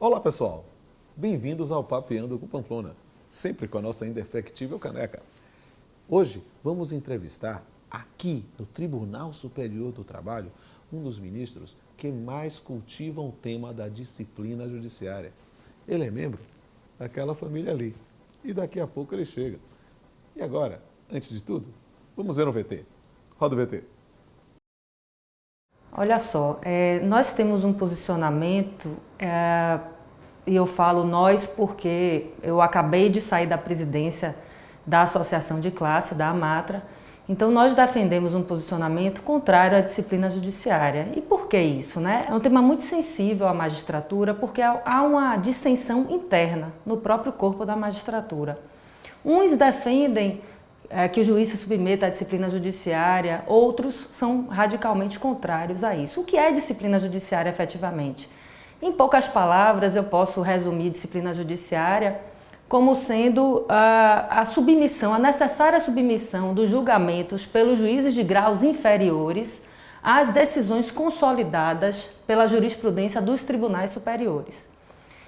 Olá pessoal, bem-vindos ao Papeando com Pamplona, sempre com a nossa indefectível caneca. Hoje vamos entrevistar aqui no Tribunal Superior do Trabalho um dos ministros que mais cultivam o tema da disciplina judiciária. Ele é membro daquela família ali e daqui a pouco ele chega. E agora, antes de tudo, vamos ver o VT. Roda o VT. Olha só, nós temos um posicionamento, e eu falo nós porque eu acabei de sair da presidência da Associação de Classe, da AMATRA, então nós defendemos um posicionamento contrário à disciplina judiciária. E por que isso, né? É um tema muito sensível à magistratura, porque há uma dissensão interna no próprio corpo da magistratura. Uns defendem que o juiz se submeta à disciplina judiciária, outros são radicalmente contrários a isso. O que é disciplina judiciária efetivamente? Em poucas palavras, eu posso resumir disciplina judiciária como sendo a submissão, a necessária submissão dos julgamentos pelos juízes de graus inferiores às decisões consolidadas pela jurisprudência dos tribunais superiores.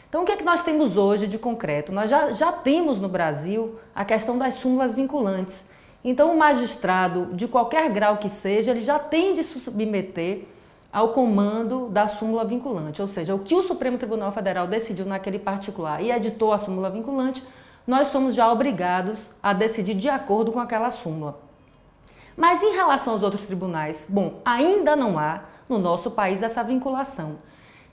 Então, o que é que nós temos hoje de concreto? Nós já temos no Brasil a questão das súmulas vinculantes. Então, o magistrado, de qualquer grau que seja, ele já tem de se submeter ao comando da súmula vinculante. Ou seja, o que o Supremo Tribunal Federal decidiu naquele particular e editou a súmula vinculante, nós somos já obrigados a decidir de acordo com aquela súmula. Mas em relação aos outros tribunais, bom, ainda não há no nosso país essa vinculação.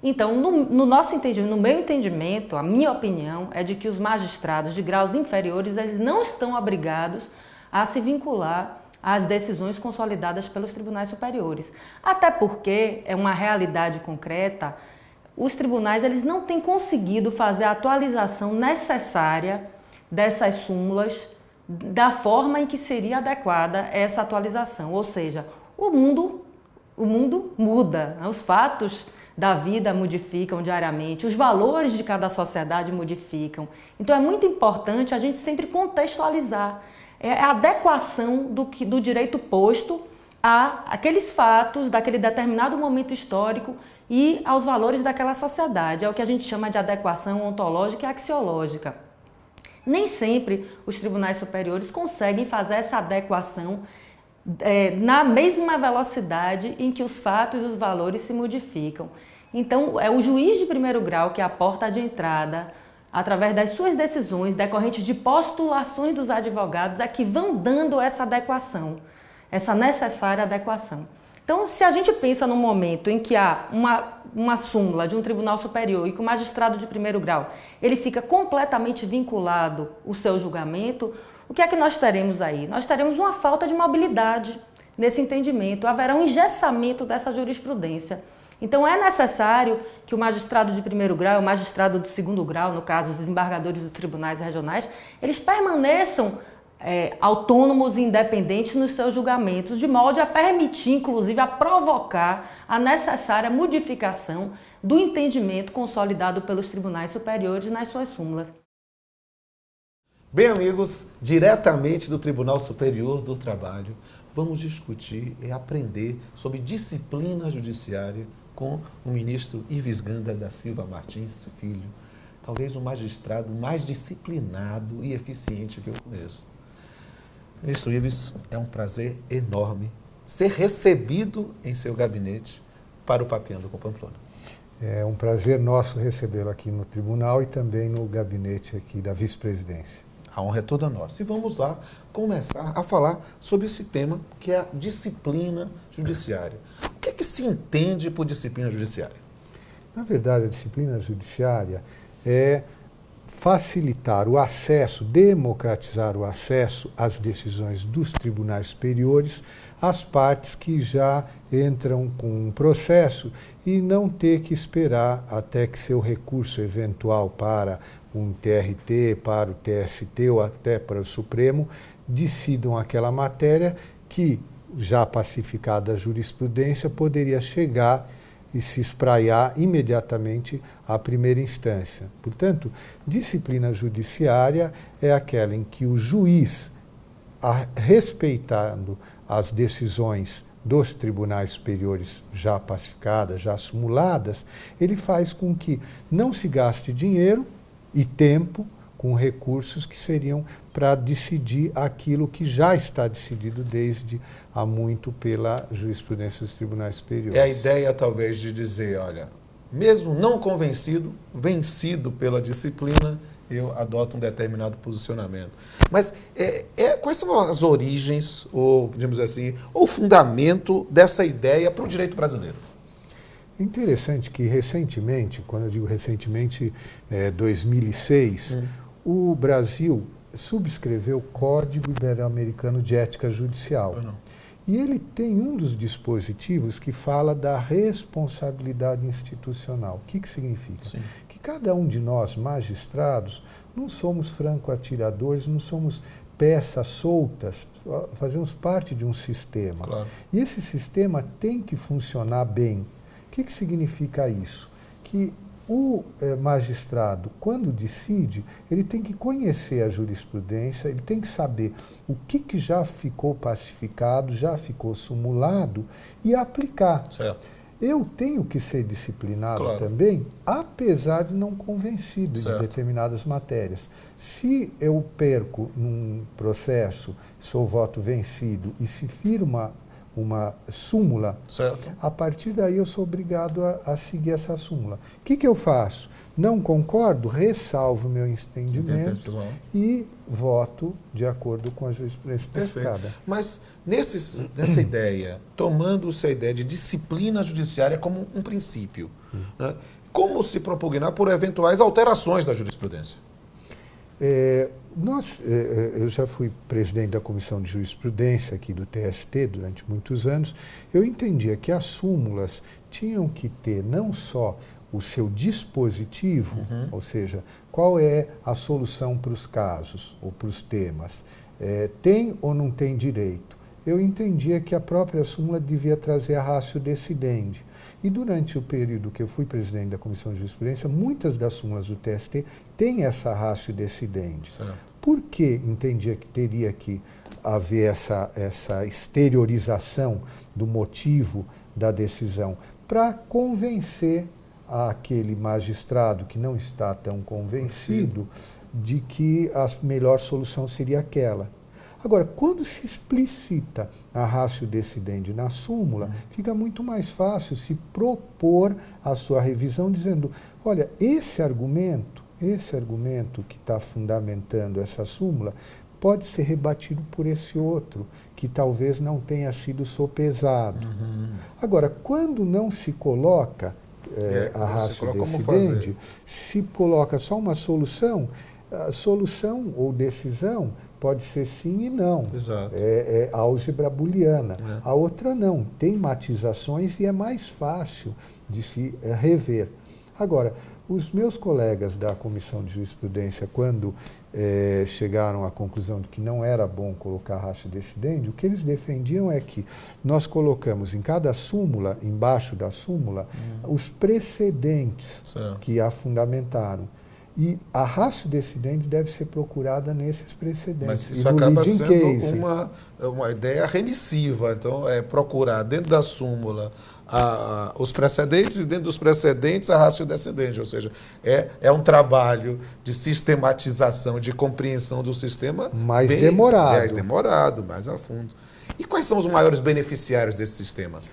Então, no nosso entendimento, no meu entendimento, a minha opinião é de que os magistrados de graus inferiores eles não estão obrigados a se vincular às decisões consolidadas pelos tribunais superiores. Até porque é uma realidade concreta, os tribunais eles não têm conseguido fazer a atualização necessária dessas súmulas da forma em que seria adequada essa atualização. Ou seja, o mundo muda, né? Os fatos da vida modificam diariamente, os valores de cada sociedade modificam. Então é muito importante a gente sempre contextualizar a adequação do direito posto àqueles fatos daquele determinado momento histórico e aos valores daquela sociedade. É o que a gente chama de adequação ontológica e axiológica. Nem sempre os tribunais superiores conseguem fazer essa adequação na mesma velocidade em que os fatos e os valores se modificam. Então, é o juiz de primeiro grau que é a porta de entrada, através das suas decisões decorrentes de postulações dos advogados, é que vão dando essa adequação, essa necessária adequação. Então, se a gente pensa num momento em que há uma súmula de um tribunal superior e que o magistrado de primeiro grau ele fica completamente vinculado ao seu julgamento, o que é que nós teremos aí? Nós teremos uma falta de mobilidade nesse entendimento, haverá um engessamento dessa jurisprudência. Então é necessário que o magistrado de primeiro grau, o magistrado de segundo grau, no caso os desembargadores dos tribunais regionais, eles permaneçam autônomos e independentes nos seus julgamentos, de modo a permitir, inclusive, a provocar a necessária modificação do entendimento consolidado pelos tribunais superiores nas suas súmulas. Bem, amigos, diretamente do Tribunal Superior do Trabalho, vamos discutir e aprender sobre disciplina judiciária com o ministro Ives Ganda da Silva Martins Filho, talvez o magistrado mais disciplinado e eficiente que eu conheço. Ministro Ives, é um prazer enorme ser recebido em seu gabinete para o Papeando com Pamplona. É um prazer nosso recebê-lo aqui no tribunal e também no gabinete aqui da vice-presidência. A honra é toda nossa. E vamos lá começar a falar sobre esse tema que é a disciplina judiciária. O que é que se entende por disciplina judiciária? Na verdade, a disciplina judiciária é facilitar o acesso, democratizar o acesso às decisões dos tribunais superiores às partes que já entram com um processo e não ter que esperar até que seu recurso eventual para um TRT, para o TST ou até para o Supremo decidam aquela matéria que, já pacificada a jurisprudência, poderia chegar e se espraiar imediatamente à primeira instância. Portanto, disciplina judiciária é aquela em que o juiz, respeitando as decisões dos tribunais superiores já pacificadas, já simuladas, ele faz com que não se gaste dinheiro e tempo com recursos que seriam para decidir aquilo que já está decidido desde há muito pela jurisprudência dos tribunais superiores. É a ideia, talvez, de dizer, olha, mesmo não convencido, vencido pela disciplina, eu adoto um determinado posicionamento. Mas quais são as origens, ou, digamos assim, o fundamento dessa ideia para o direito brasileiro? É interessante que recentemente, quando eu digo recentemente, 2006, o Brasil subscreveu o Código Ibero-Americano de Ética Judicial. E ele tem um dos dispositivos que fala da responsabilidade institucional. O que significa? Sim. Que cada um de nós, magistrados, não somos franco-atiradores, não somos peças soltas, fazemos parte de um sistema. Claro. E esse sistema tem que funcionar bem. O que significa isso? Que o magistrado, quando decide, ele tem que conhecer a jurisprudência, ele tem que saber o que já ficou pacificado, já ficou simulado e aplicar. Certo. Eu tenho que ser disciplinado Claro. também, apesar de não convencido Certo. de determinadas matérias. Se eu perco num processo, sou voto vencido e se firma uma súmula, Certo. a partir daí eu sou obrigado a seguir essa súmula. O que eu faço? Não concordo? Ressalvo meu entendimento e voto de acordo com a jurisprudência pacificada. Mas nessa ideia, tomando-se a ideia de disciplina judiciária como um princípio, né, como se propugnar por eventuais alterações da jurisprudência? Eu já fui presidente da Comissão de Jurisprudência aqui do TST durante muitos anos. Eu entendia que as súmulas tinham que ter não só o seu dispositivo, ou seja, qual é a solução para os casos ou para os temas, tem ou não tem direito. Eu entendia que a própria súmula devia trazer a ratio decidendi. E durante o período que eu fui presidente da Comissão de Jurisprudência, muitas das súmulas do TST têm essa ratio decidendi. Certo. Por que entendia que teria que haver essa exteriorização do motivo da decisão? Para convencer aquele magistrado que não está tão convencido de que a melhor solução seria aquela. Agora, quando se explicita a ratio decidendi na súmula, fica muito mais fácil se propor a sua revisão dizendo, olha, esse argumento que está fundamentando essa súmula pode ser rebatido por esse outro, que talvez não tenha sido sopesado. Agora, quando não se coloca a ratio decidendi, se coloca só uma solução, a solução ou decisão pode ser sim e não. Exato. É álgebra booleana. A outra não. Tem matizações e é mais fácil de se rever. Agora, os meus colegas da Comissão de Jurisprudência, quando chegaram à conclusão de que não era bom colocar ratio decidendi, o que eles defendiam é que nós colocamos em cada súmula, embaixo da súmula, os precedentes que a fundamentaram. E a ratio decidendi deve ser procurada nesses precedentes. Mas isso acaba sendo uma ideia remissiva. Então, é procurar dentro da súmula os precedentes e dentro dos precedentes a ratio decidendi. Ou seja, é um trabalho de sistematização, de compreensão do sistema mais demorado. Mais demorado, mais a fundo. E quais são os maiores beneficiários desse sistema?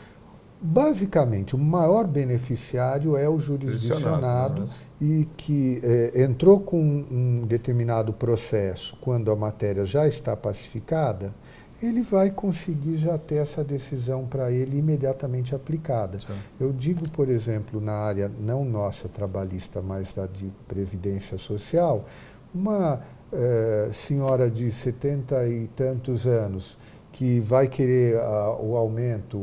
Basicamente, o maior beneficiário é o jurisdicionado e que entrou com um determinado processo quando a matéria já está pacificada, ele vai conseguir já ter essa decisão para ele imediatamente aplicada. Sim. Eu digo, por exemplo, na área não nossa trabalhista, mas da de previdência social, uma senhora de 70 e tantos anos que vai querer o aumento,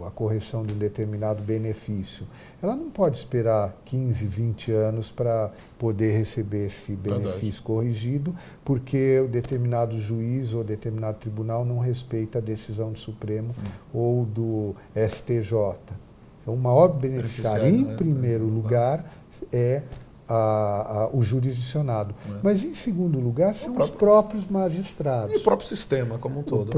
a correção de um determinado benefício, ela não pode esperar 15, 20 anos para poder receber esse benefício corrigido, porque o determinado juiz ou determinado tribunal não respeita a decisão do Supremo ou do STJ. Então, o maior beneficiário, em primeiro lugar, é o jurisdicionado. Mas, em segundo lugar, são os próprios magistrados. E o próprio sistema como um todo.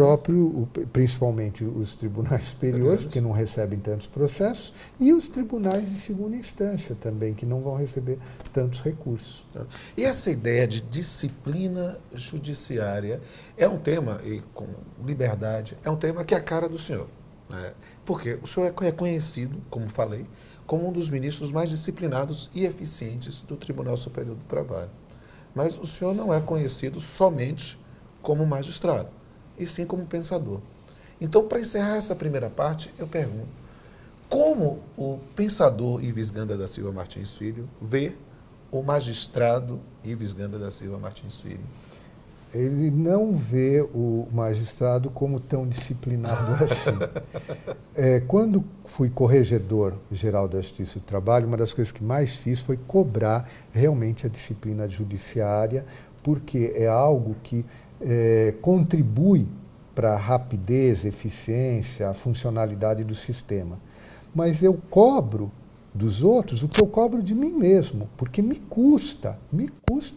Principalmente os tribunais superiores, porque não recebem tantos processos, e os tribunais de segunda instância também, que não vão receber tantos recursos. E essa ideia de disciplina judiciária é um tema, e com liberdade, é um tema que é a cara do senhor. Né? Porque o senhor é reconhecido, como falei, como um dos ministros mais disciplinados e eficientes do Tribunal Superior do Trabalho. Mas o senhor não é conhecido somente como magistrado, e sim como pensador. Então, para encerrar essa primeira parte, eu pergunto, como o pensador Ives Ganda da Silva Martins Filho vê o magistrado Ives Ganda da Silva Martins Filho? Ele não vê o magistrado como tão disciplinado assim. Quando fui corregedor-geral da Justiça do Trabalho, uma das coisas que mais fiz foi cobrar realmente a disciplina judiciária, porque é algo que contribui para a rapidez, eficiência, a funcionalidade do sistema. Mas eu cobro dos outros o que eu cobro de mim mesmo, porque me custa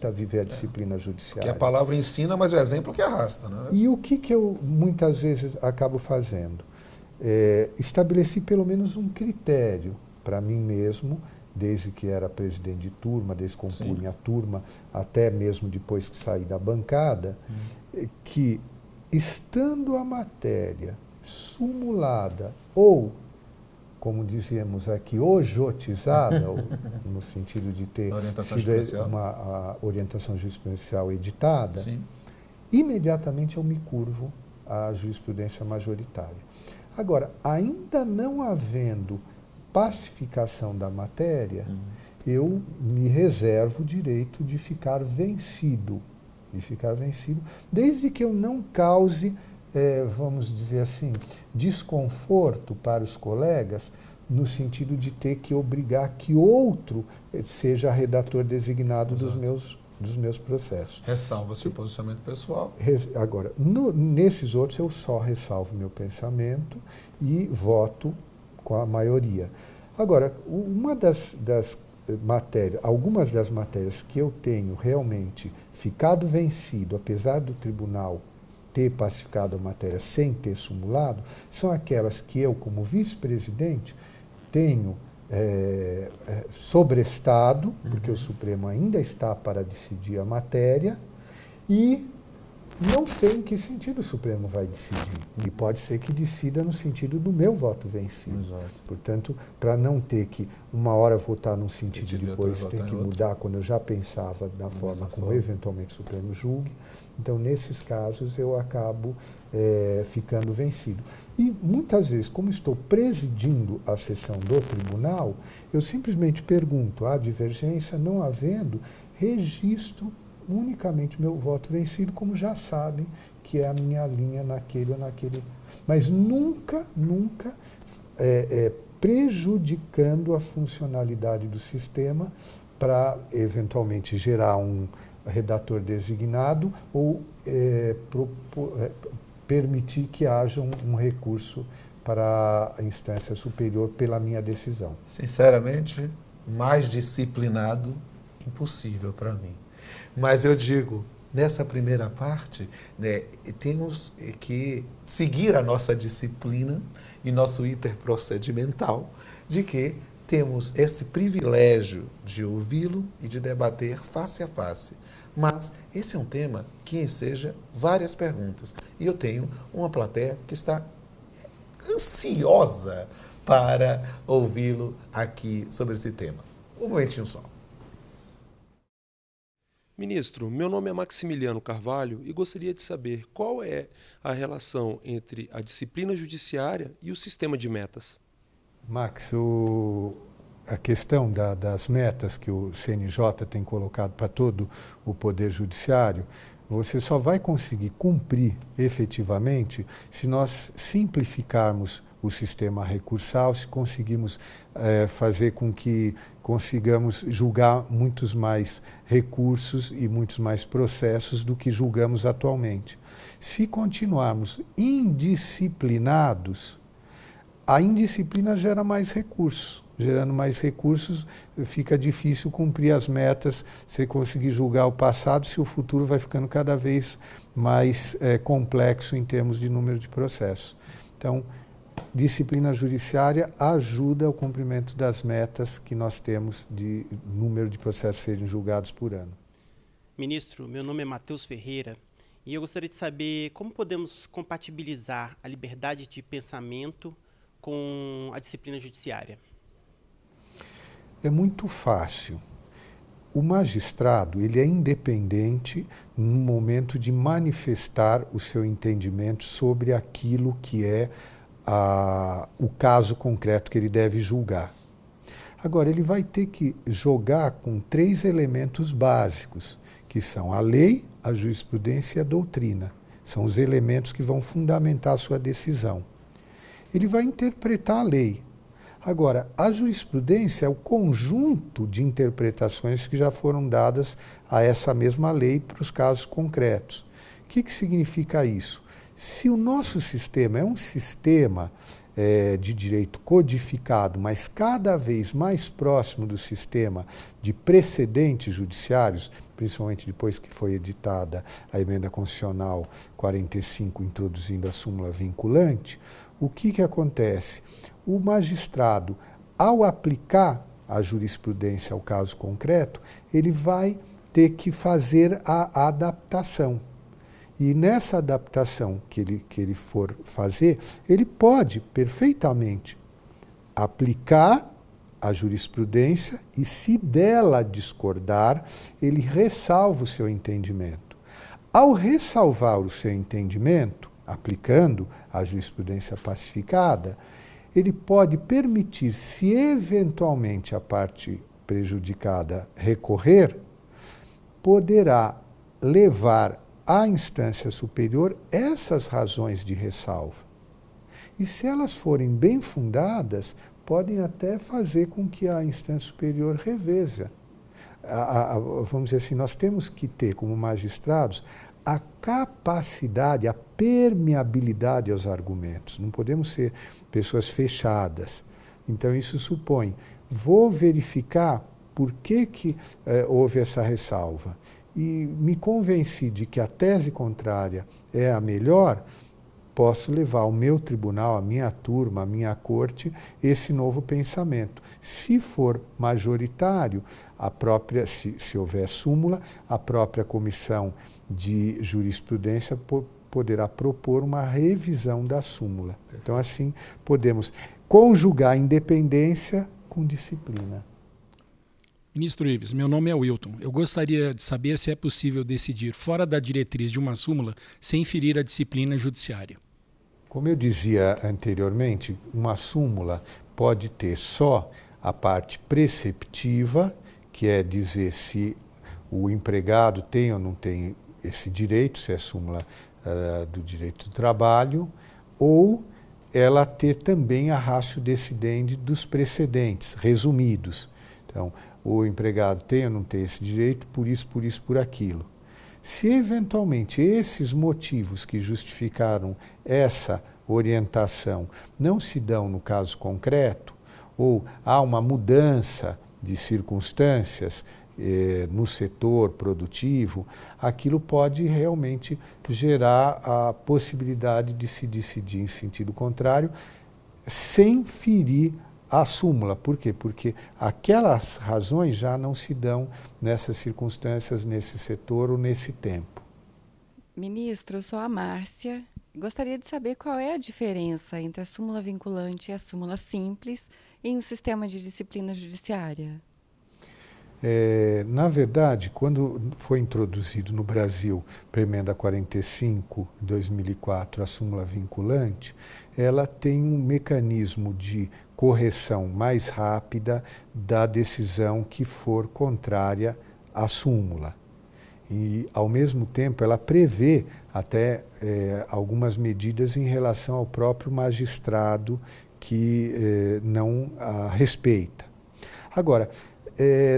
viver a disciplina judiciária. Que a palavra ensina, mas o exemplo que arrasta, né? E o que eu muitas vezes acabo fazendo? Estabeleci pelo menos um critério para mim mesmo, desde que era presidente de turma, desde que compunha a turma, até mesmo depois que saí da bancada, que estando a matéria sumulada ou, como dizíamos aqui, ojotizada, no sentido de ter sido uma orientação jurisprudencial editada, imediatamente eu me curvo à jurisprudência majoritária. Agora, ainda não havendo pacificação da matéria, eu me reservo o direito de ficar vencido, desde que eu não cause, vamos dizer assim, desconforto para os colegas, no sentido de ter que obrigar que outro seja redator designado dos meus processos. Ressalva seu posicionamento pessoal. Agora, nesses outros eu só ressalvo meu pensamento e voto com a maioria. Agora, algumas das matérias que eu tenho realmente ficado vencido, apesar do tribunal ter pacificado a matéria sem ter sumulado, são aquelas que eu, como vice-presidente, tenho sobrestado, porque o Supremo ainda está para decidir a matéria, e não sei em que sentido o Supremo vai decidir. E pode ser que decida no sentido do meu voto vencido. Exato. Portanto, para não ter que uma hora votar num sentido e depois ter que mudar quando eu já pensava da forma como eventualmente o Supremo julgue. Então, nesses casos, eu acabo ficando vencido. E, muitas vezes, como estou presidindo a sessão do tribunal, eu simplesmente pergunto, há divergência? Não havendo, registro unicamente meu voto vencido, como já sabem que é a minha linha naquele ou naquele. Mas nunca prejudicando a funcionalidade do sistema para, eventualmente, gerar um redator designado ou permitir que haja um recurso para a instância superior pela minha decisão. Sinceramente, mais disciplinado, impossível para mim. Mas eu digo, nessa primeira parte, né, temos que seguir a nossa disciplina e nosso interprocedimental de que temos esse privilégio de ouvi-lo e de debater face a face. Mas esse é um tema que enseja várias perguntas. E eu tenho uma plateia que está ansiosa para ouvi-lo aqui sobre esse tema. Um momentinho só. Ministro, meu nome é Maximiliano Carvalho e gostaria de saber qual é a relação entre a disciplina judiciária e o sistema de metas. Max, a questão das metas que o CNJ tem colocado para todo o Poder Judiciário, você só vai conseguir cumprir efetivamente se nós simplificarmos o sistema recursal, se conseguirmos fazer com que consigamos julgar muitos mais recursos e muitos mais processos do que julgamos atualmente. Se continuarmos indisciplinados, a indisciplina gera mais recursos. Gerando mais recursos, fica difícil cumprir as metas, você conseguir julgar o passado, se o futuro vai ficando cada vez mais complexo em termos de número de processos. Então, disciplina judiciária ajuda o cumprimento das metas que nós temos de número de processos serem julgados por ano. Ministro, meu nome é Matheus Ferreira e eu gostaria de saber como podemos compatibilizar a liberdade de pensamento com a disciplina judiciária. É muito fácil. O magistrado, ele é independente no momento de manifestar o seu entendimento sobre aquilo que é o caso concreto que ele deve julgar. Agora, ele vai ter que jogar com 3 elementos básicos, que são a lei, a jurisprudência e a doutrina. São os elementos que vão fundamentar a sua decisão. Ele vai interpretar a lei. Agora, a jurisprudência é o conjunto de interpretações que já foram dadas a essa mesma lei para os casos concretos. O que significa isso? Se o nosso sistema é um sistema de direito codificado, mas cada vez mais próximo do sistema de precedentes judiciários, principalmente depois que foi editada a Emenda Constitucional 45, introduzindo a súmula vinculante, o que acontece? O magistrado, ao aplicar a jurisprudência ao caso concreto, ele vai ter que fazer a adaptação. E nessa adaptação que ele for fazer, ele pode perfeitamente aplicar a jurisprudência e, se dela discordar, ele ressalva o seu entendimento. Ao ressalvar o seu entendimento, aplicando a jurisprudência pacificada, ele pode permitir, se eventualmente a parte prejudicada recorrer, poderá levar à instância superior essas razões de ressalva. E se elas forem bem fundadas, podem até fazer com que a instância superior reveja. Vamos dizer assim, nós temos que ter, como magistrados, a capacidade, a permeabilidade aos argumentos. Não podemos ser pessoas fechadas. Então, isso supõe, vou verificar por que houve essa ressalva. E me convenci de que a tese contrária é a melhor, posso levar ao meu tribunal, à minha turma, à minha corte, esse novo pensamento. Se for majoritário, se houver súmula, a própria comissão de jurisprudência poderá propor uma revisão da súmula. Então, assim, podemos conjugar independência com disciplina. Ministro Ives, meu nome é Wilton. Eu gostaria de saber se é possível decidir fora da diretriz de uma súmula sem ferir a disciplina judiciária. Como eu dizia anteriormente, uma súmula pode ter só a parte preceptiva, que é dizer se o empregado tem ou não tem esse direito, se é súmula do direito do trabalho, ou ela ter também a ratio decidendi dos precedentes, resumidos. Então, o empregado tem ou não tem esse direito, por isso, por aquilo. Se eventualmente esses motivos que justificaram essa orientação não se dão no caso concreto, ou há uma mudança de circunstâncias no setor produtivo, aquilo pode realmente gerar a possibilidade de se decidir em sentido contrário, sem ferir a súmula. Por quê? Porque aquelas razões já não se dão nessas circunstâncias, nesse setor ou nesse tempo. Ministro, eu sou a Márcia. Gostaria de saber qual é a diferença entre a súmula vinculante e a súmula simples em um sistema de disciplina judiciária. Na verdade, quando foi introduzido no Brasil a Emenda 45, em 2004, a súmula vinculante, ela tem um mecanismo de correção mais rápida da decisão que for contrária à súmula. E, ao mesmo tempo, ela prevê até algumas medidas em relação ao próprio magistrado que não a respeita. Agora,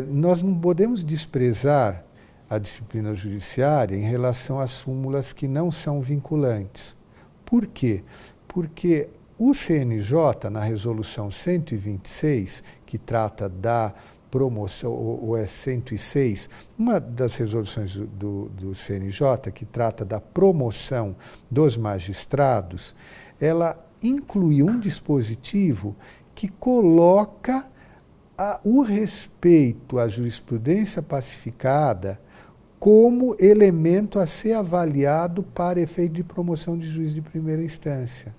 nós não podemos desprezar a disciplina judiciária em relação às súmulas que não são vinculantes. Por quê? Porque o CNJ, na resolução 126, que trata da promoção, ou é 106, uma das resoluções do CNJ, que trata da promoção dos magistrados, ela inclui um dispositivo que coloca o respeito à jurisprudência pacificada como elemento a ser avaliado para efeito de promoção de juiz de primeira instância.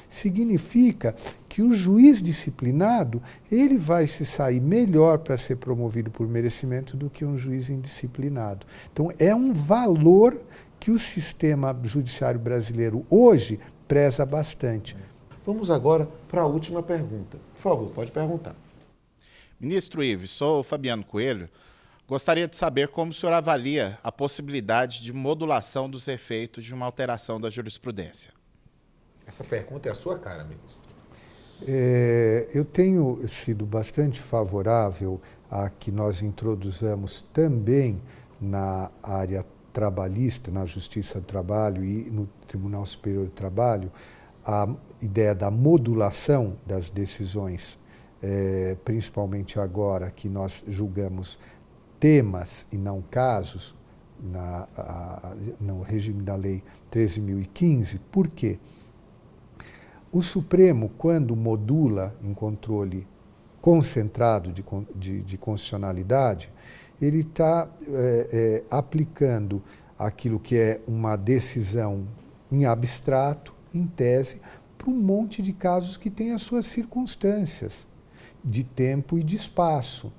Significa que o juiz disciplinado, ele vai se sair melhor para ser promovido por merecimento do que um juiz indisciplinado. Então, é um valor que o sistema judiciário brasileiro hoje preza bastante. Vamos agora para a última pergunta. Por favor, pode perguntar. Ministro Ives, sou Fabiano Coelho. Gostaria de saber como o senhor avalia a possibilidade de modulação dos efeitos de uma alteração da jurisprudência. Essa pergunta é a sua cara, ministro. Eu tenho sido bastante favorável a que nós introduzamos também na área trabalhista, na Justiça do Trabalho e no Tribunal Superior do Trabalho, a ideia da modulação das decisões, principalmente agora que nós julgamos temas e não casos no regime da Lei 13.015. Por quê? O Supremo, quando modula em controle concentrado de constitucionalidade, ele está aplicando aquilo que é uma decisão em abstrato, em tese, para um monte de casos que têm as suas circunstâncias de tempo e de espaço.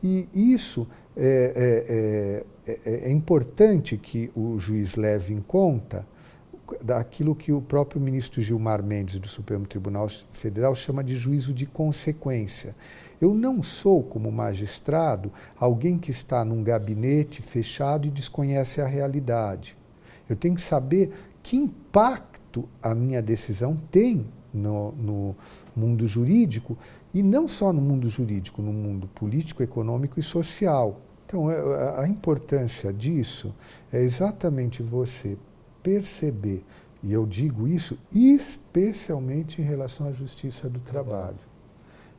E isso é importante que o juiz leve em conta daquilo que o próprio ministro Gilmar Mendes, do Supremo Tribunal Federal, chama de juízo de consequência. Eu não sou, como magistrado, alguém que está num gabinete fechado e desconhece a realidade. Eu tenho que saber que impacto a minha decisão tem no mundo jurídico, e não só no mundo jurídico, no mundo político, econômico e social. Então, a importância disso é exatamente você perceber, e eu digo isso especialmente em relação à Justiça do Trabalho.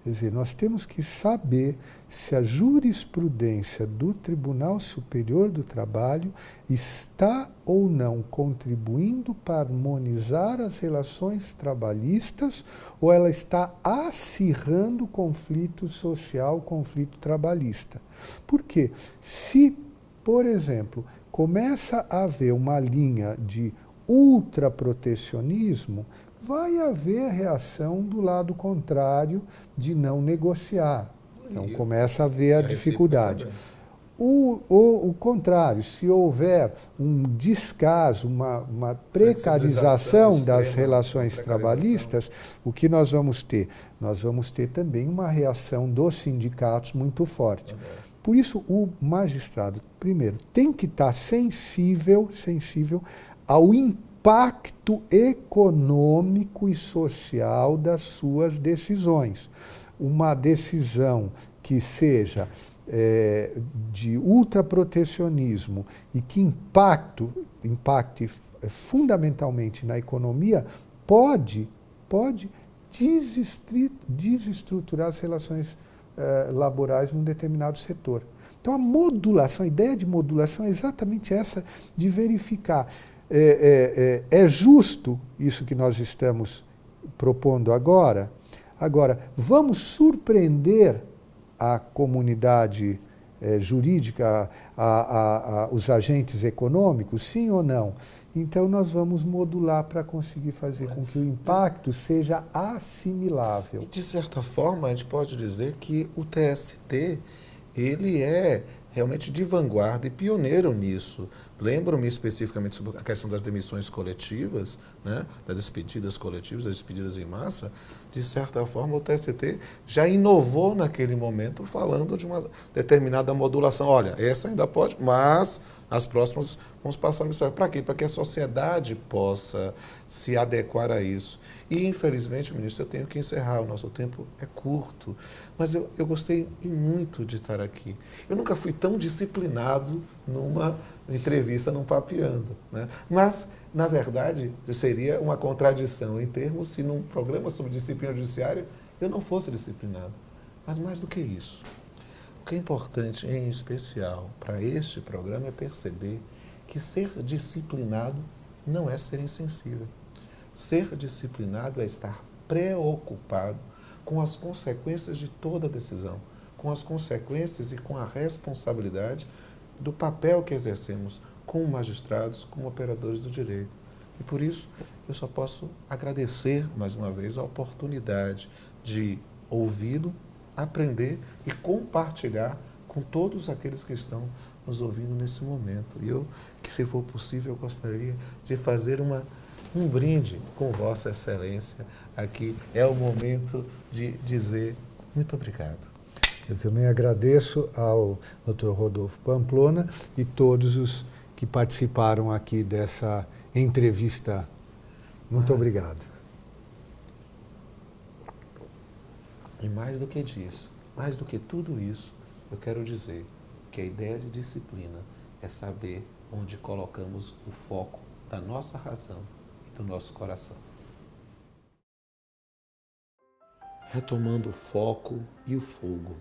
Quer dizer, nós temos que saber se a jurisprudência do Tribunal Superior do Trabalho está ou não contribuindo para harmonizar as relações trabalhistas, ou ela está acirrando o conflito social, o conflito trabalhista. Por quê? Se, por exemplo, começa a haver uma linha de ultraprotecionismo, vai haver reação do lado contrário de não negociar. Então, começa a haver a dificuldade. O contrário, se houver um descaso, uma precarização das relações trabalhistas, o que nós vamos ter? Nós vamos ter também uma reação dos sindicatos muito forte. Por isso, o magistrado, primeiro, tem que estar sensível ao impacto econômico e social das suas decisões. Uma decisão que seja de ultraprotecionismo e que impacte fundamentalmente na economia, pode desestruturar as relações laborais num determinado setor. Então, a modulação, a ideia de modulação é exatamente essa, de verificar. É justo isso que nós estamos propondo agora? Agora, vamos surpreender a comunidade jurídica, os agentes econômicos, sim ou não? Então, nós vamos modular para conseguir fazer com que o impacto seja assimilável. E, de certa forma, a gente pode dizer que o TST, ele é realmente de vanguarda e pioneiro nisso. Lembro-me especificamente sobre a questão das demissões coletivas, né, das despedidas coletivas, das despedidas em massa. De certa forma, o TST já inovou naquele momento, falando de uma determinada modulação. Olha, essa ainda pode, mas as próximas vamos passar a missão. Para quê? Para que a sociedade possa se adequar a isso. E, infelizmente, ministro, eu tenho que encerrar, o nosso tempo é curto. Mas eu gostei muito de estar aqui. Eu nunca fui tão disciplinado numa entrevista, num Papeando, né? Mas Na verdade, seria uma contradição em termos se num programa sobre disciplina judiciária eu não fosse disciplinado. Mas mais do que isso, o que é importante, em especial, para este programa é perceber que ser disciplinado não é ser insensível. Ser disciplinado é estar preocupado com as consequências de toda decisão, com as consequências e com a responsabilidade do papel que exercemos como magistrados, como operadores do direito. E por isso, eu só posso agradecer, mais uma vez, a oportunidade de ouvi-lo, aprender e compartilhar com todos aqueles que estão nos ouvindo nesse momento. E eu, que se for possível, eu gostaria de fazer um brinde com Vossa Excelência. Aqui é o momento de dizer muito obrigado. Eu também agradeço ao Dr. Rodolfo Pamplona e todos os que participaram aqui dessa entrevista. Muito obrigado. E mais do que disso, mais do que tudo isso, eu quero dizer que a ideia de disciplina é saber onde colocamos o foco da nossa razão e do nosso coração. Retomando o foco e o fogo.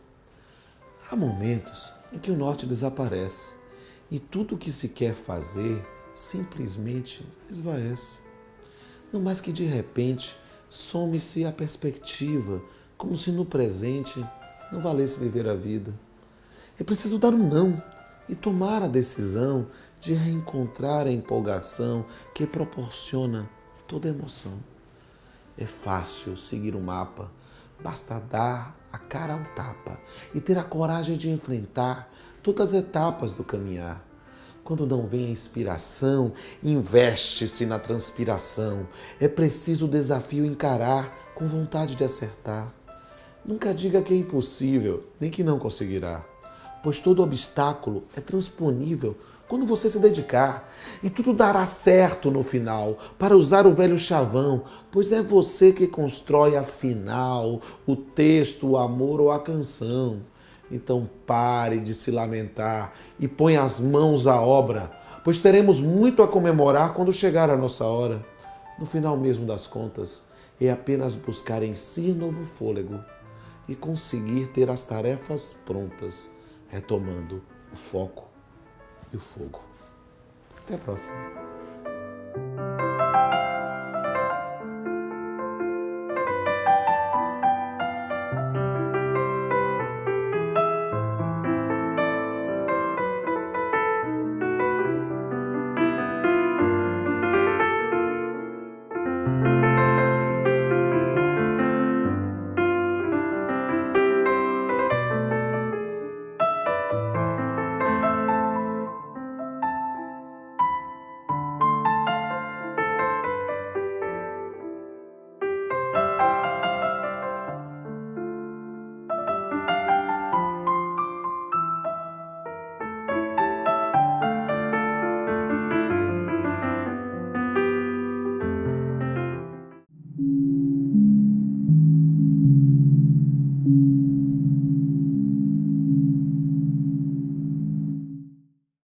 Há momentos em que o norte desaparece e tudo o que se quer fazer simplesmente esvaece. Não mais que de repente some-se a perspectiva, como se no presente não valesse viver a vida. É preciso dar um não e tomar a decisão de reencontrar a empolgação que proporciona toda emoção. É fácil seguir o mapa, basta dar a cara ao tapa e ter a coragem de enfrentar todas as etapas do caminhar. Quando não vem a inspiração, investe-se na transpiração. É preciso o desafio encarar com vontade de acertar. Nunca diga que é impossível, nem que não conseguirá, pois todo obstáculo é transponível quando você se dedicar, e tudo dará certo no final, para usar o velho chavão, pois é você que constrói afinal o texto, o amor ou a canção. Então pare de se lamentar e põe as mãos à obra, pois teremos muito a comemorar quando chegar a nossa hora. No final mesmo das contas, é apenas buscar em si novo fôlego e conseguir ter as tarefas prontas, retomando o foco e o fogo. Até a próxima.